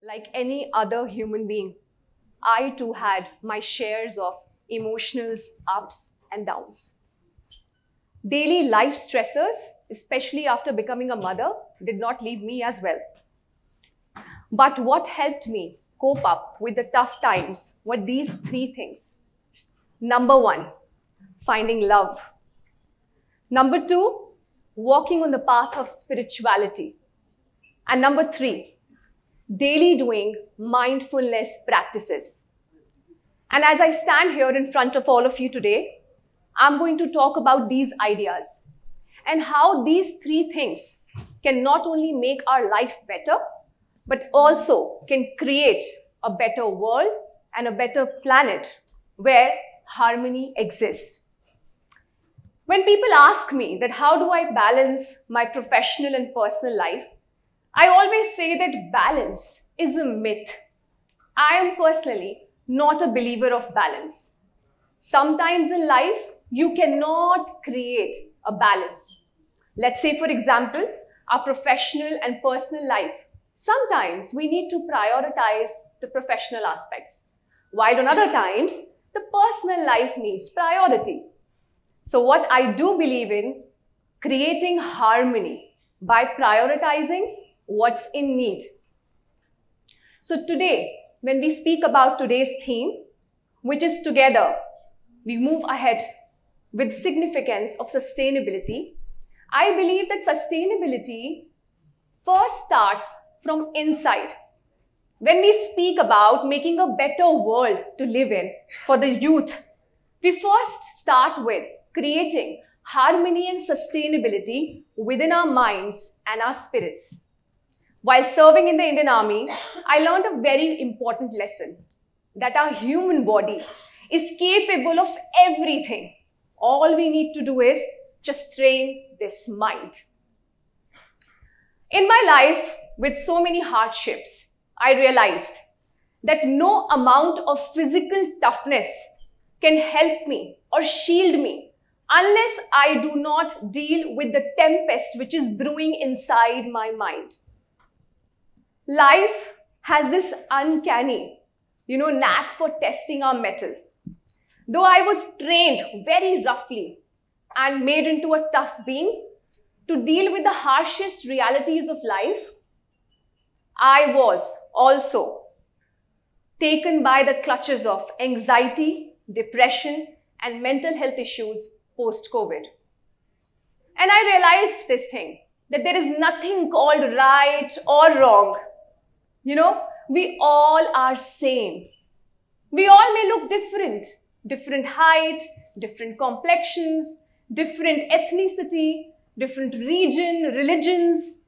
Like any other human being, I too had my shares of emotions, ups and downs. Daily life stressors, especially after becoming a mother, did not leave me as well. But what helped me cope up with the tough times were these three things. Number one, finding love. Number two, walking on the path of spirituality. And number three, daily doing mindfulness practices. And as I stand here in front of all of you today, I'm going to talk about these ideas and how these three things can not only make our life better, but also can create a better world and a better planet where harmony exists. When people ask me that how do I balance my professional and personal life, I always say that balance is a myth. I am personally not a believer of balance. Sometimes in life, you cannot create a balance. Let's say, for example, our professional and personal life. Sometimes we need to prioritize the professional aspects, while on other times, the personal life needs priority. So what I do believe in, creating harmony by prioritizing what's in need. So today, when we speak about today's theme, which is together, we move ahead with significance of sustainability, I believe that sustainability first starts from inside. When we speak about making a better world to live in for the youth, we first start with creating harmony and sustainability within our minds and our spirits. While serving in the Indian Army, I learned a very important lesson that our human body is capable of everything. All we need to do is just train this mind. In my life, with so many hardships, I realized that no amount of physical toughness can help me or shield me unless I do not deal with the tempest which is brewing inside my mind. Life has this uncanny, knack for testing our mettle. Though I was trained very roughly and made into a tough being to deal with the harshest realities of life, I was also taken by the clutches of anxiety, depression, and mental health issues post-COVID. And I realized this thing, that there is nothing called right or wrong. We all are same. We all may look different. Different height, different complexions, different ethnicity, different region, religions,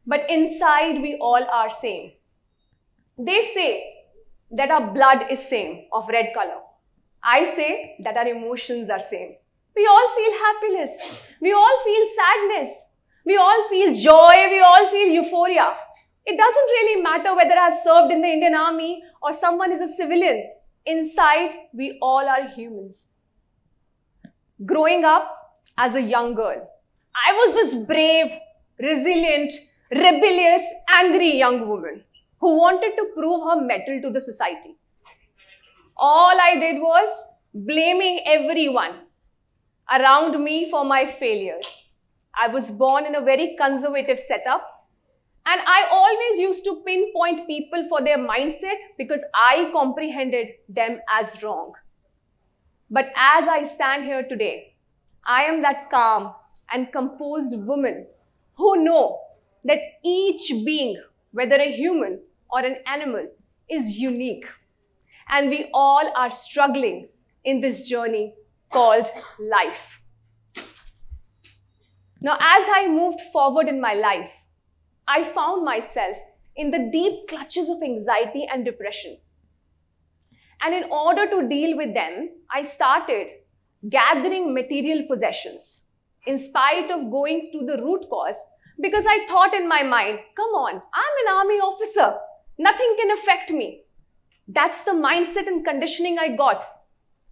but inside we all are same. They say that our blood is same, of red color. I say that our emotions are same. We all feel happiness. We all feel sadness. We all feel joy. We all feel euphoria. It doesn't really matter whether I've served in the Indian Army or someone is a civilian. Inside, we all are humans. Growing up as a young girl, I was this brave, resilient, rebellious, angry young woman who wanted to prove her mettle to the society. All I did was blaming everyone around me for my failures. I was born in a very conservative setup, and I always used to pinpoint people for their mindset because I comprehended them as wrong. But as I stand here today, I am that calm and composed woman who know that each being, whether a human or an animal, is unique. And we all are struggling in this journey called life. Now, as I moved forward in my life, I found myself in the deep clutches of anxiety and depression. And in order to deal with them, I started gathering material possessions in spite of going to the root cause, because I thought in my mind, come on, I'm an army officer. Nothing can affect me. That's the mindset and conditioning I got.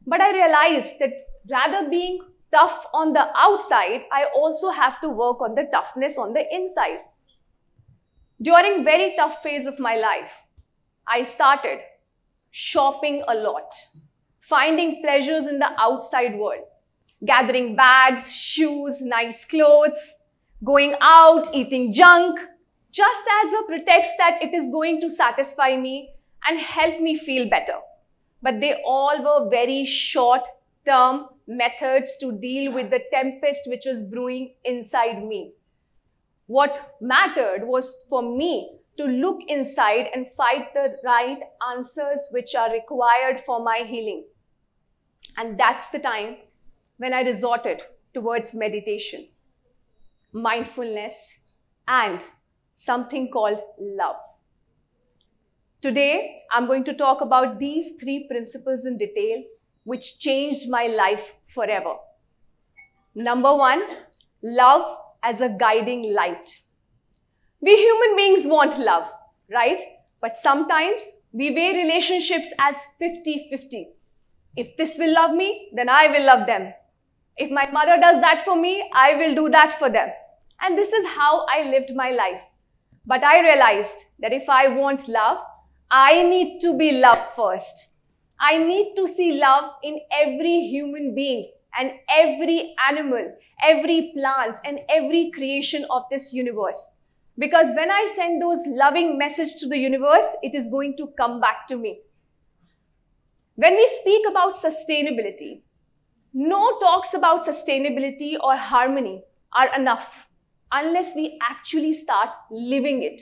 But I realized that rather being tough on the outside, I also have to work on the toughness on the inside. During very tough phase of my life, I started shopping a lot, finding pleasures in the outside world, gathering bags, shoes, nice clothes, going out, eating junk, just as a pretext that it is going to satisfy me and help me feel better. But they all were very short-term methods to deal with the tempest which was brewing inside me. What mattered was for me to look inside and find the right answers which are required for my healing. And that's the time when I resorted towards meditation, mindfulness, and something called love. Today, I'm going to talk about these 3 principles in detail, which changed my life forever. Number 1, love as a guiding light. We human beings want love, right? But sometimes we weigh relationships as 50-50. If this will love me, then I will love them. If my mother does that for me, I will do that for them. And this is how I lived my life. But I realized that if I want love, I need to be loved first. I need to see love in every human being and every animal, every plant, and every creation of this universe. Because when I send those loving messages to the universe, it is going to come back to me. When we speak about sustainability, no talks about sustainability or harmony are enough unless we actually start living it.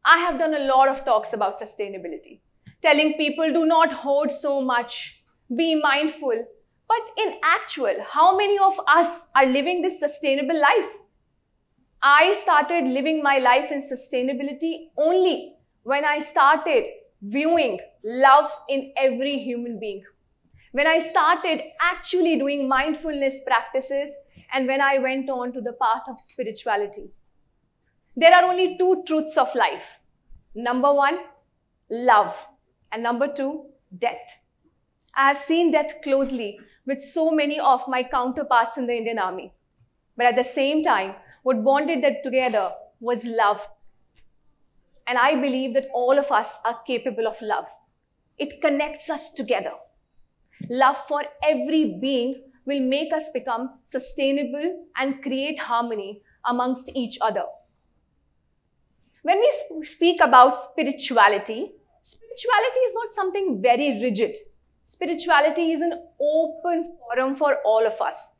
I have done a lot of talks about sustainability, telling people do not hoard so much, be mindful. But in actual, how many of us are living this sustainable life? I started living my life in sustainability only when I started viewing love in every human being. When I started actually doing mindfulness practices and when I went on to the path of spirituality. There are only 2 truths of life. Number 1, love. And number 2, death. I have seen death closely with so many of my counterparts in the Indian Army. But at the same time, what bonded them together was love. And I believe that all of us are capable of love. It connects us together. Love for every being will make us become sustainable and create harmony amongst each other. When we speak about spirituality, spirituality is not something very rigid. Spirituality is an open forum for all of us.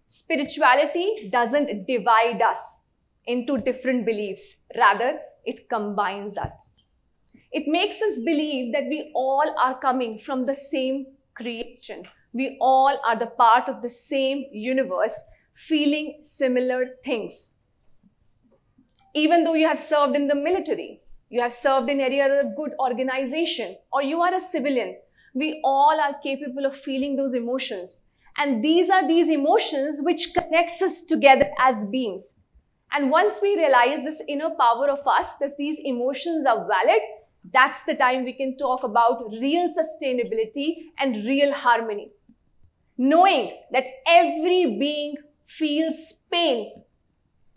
Spirituality doesn't divide us into different beliefs. Rather, it combines us. It makes us believe that we all are coming from the same creation. We all are the part of the same universe, feeling similar things. Even though you have served in the military, you have served in any other good organization, or you are a civilian, we all are capable of feeling those emotions. And these are these emotions which connects us together as beings. And once we realize this inner power of us, that these emotions are valid, that's the time we can talk about real sustainability and real harmony. Knowing that every being feels pain.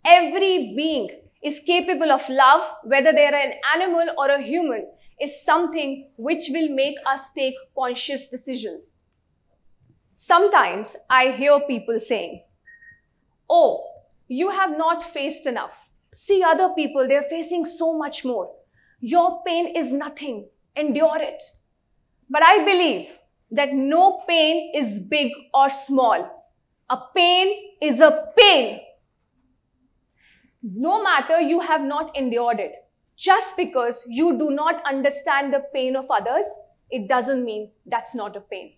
Every being is capable of love, whether they are an animal or a human, is something which will make us take conscious decisions. Sometimes I hear people saying, "Oh, you have not faced enough. See other people, they're facing so much more. Your pain is nothing. Endure it." But I believe that no pain is big or small. A pain is a pain. No matter you have not endured it, just because you do not understand the pain of others, it doesn't mean that's not a pain.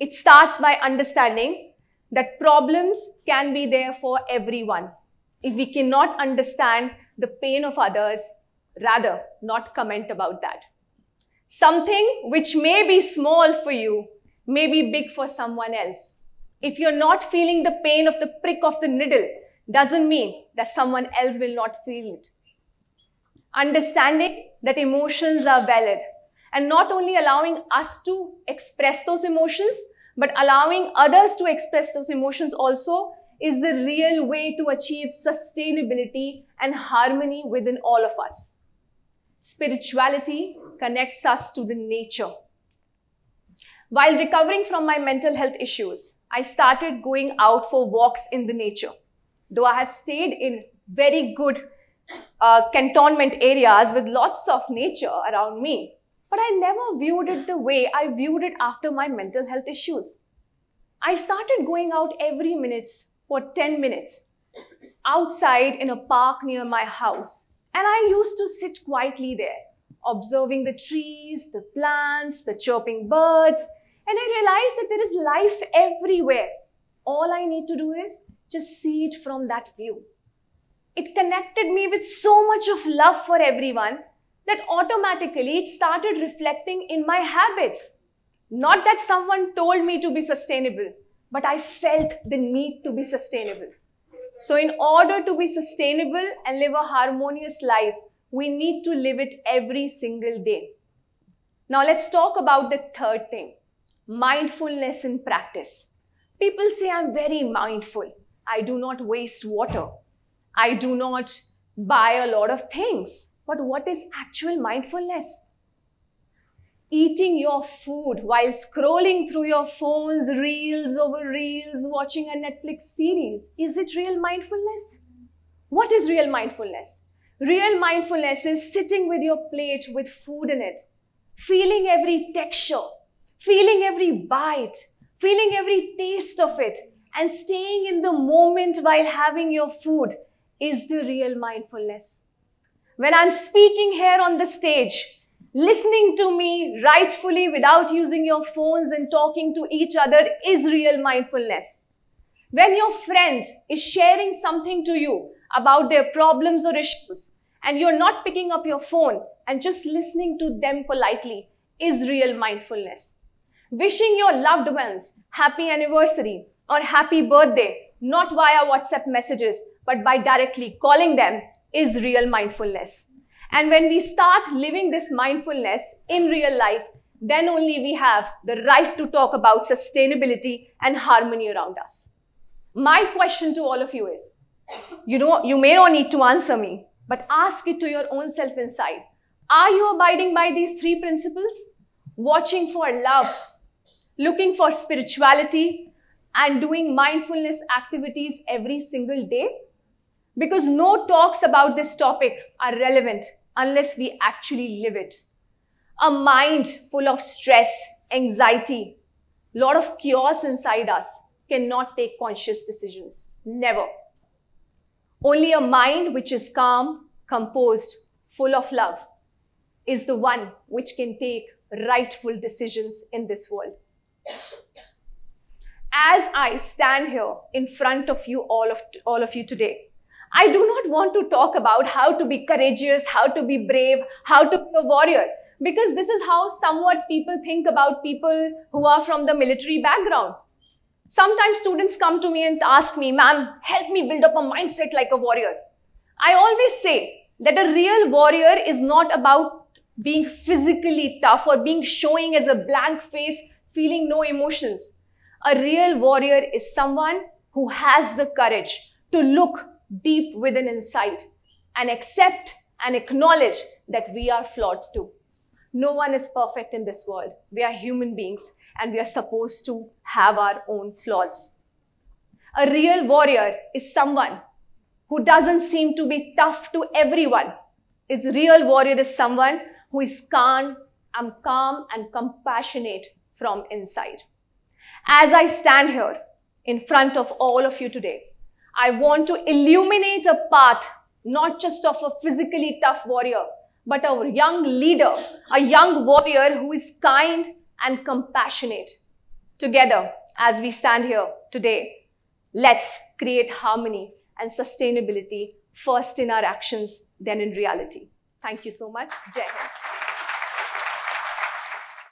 It starts by understanding that problems can be there for everyone. If we cannot understand the pain of others, rather not comment about that. Something which may be small for you may be big for someone else. If you're not feeling the pain of the prick of the needle, doesn't mean that someone else will not feel it. Understanding that emotions are valid and not only allowing us to express those emotions, but allowing others to express those emotions also is the real way to achieve sustainability and harmony within all of us. Spirituality connects us to the nature. While recovering from my mental health issues, I started going out for walks in the nature. Though I have stayed in very good cantonment areas with lots of nature around me, but I never viewed it the way I viewed it after my mental health issues. I started going out every minute for 10 minutes outside in a park near my house. And I used to sit quietly there, observing the trees, the plants, the chirping birds. And I realized that there is life everywhere. All I need to do is just see it from that view. It connected me with so much of love for everyone that automatically it started reflecting in my habits. Not that someone told me to be sustainable, but I felt the need to be sustainable. So in order to be sustainable and live a harmonious life, we need to live it every single day. Now let's talk about the third thing, mindfulness in practice. People say I'm very mindful. I do not waste water. I do not buy a lot of things. But what is actual mindfulness? Eating your food while scrolling through your phones, reels over reels, watching a Netflix series. Is it real mindfulness? What is real mindfulness? Real mindfulness is sitting with your plate with food in it, feeling every texture, feeling every bite, feeling every taste of it, and staying in the moment while having your food is the real mindfulness. When I'm speaking here on the stage, listening to me rightfully without using your phones and talking to each other is real mindfulness. When your friend is sharing something to you about their problems or issues and you're not picking up your phone and just listening to them politely is real mindfulness. Wishing your loved ones happy anniversary or happy birthday, not via WhatsApp messages, but by directly calling them is real mindfulness. And when we start living this mindfulness in real life, then only we have the right to talk about sustainability and harmony around us. My question to all of you is, you may not need to answer me, but ask it to your own self inside. Are you abiding by these three principles? Watching for love, looking for spirituality, and doing mindfulness activities every single day? Because no talks about this topic are relevant unless we actually live it. A mind full of stress, anxiety, a lot of chaos inside us cannot take conscious decisions. Never. Only a mind which is calm, composed, full of love is the one which can take rightful decisions in this world. As I stand here in front of you, all of you today, I do not want to talk about how to be courageous, how to be brave, how to be a warrior, because this is how somewhat people think about people who are from the military background. Sometimes students come to me and ask me, "Ma'am, help me build up a mindset like a warrior." I always say that a real warrior is not about being physically tough or showing as a blank face, feeling no emotions. A real warrior is someone who has the courage to look deep within inside and accept and acknowledge that we are flawed too. No one is perfect in this world. We are human beings and we are supposed to have our own flaws. A real warrior is someone who doesn't seem to be tough to everyone. A real warrior is someone who is calm and compassionate from inside. As I stand here in front of all of you today, I want to illuminate a path, not just of a physically tough warrior, but a young leader, a young warrior who is kind and compassionate. Together, as we stand here today, let's create harmony and sustainability first in our actions, then in reality. Thank you so much. Jai Hind.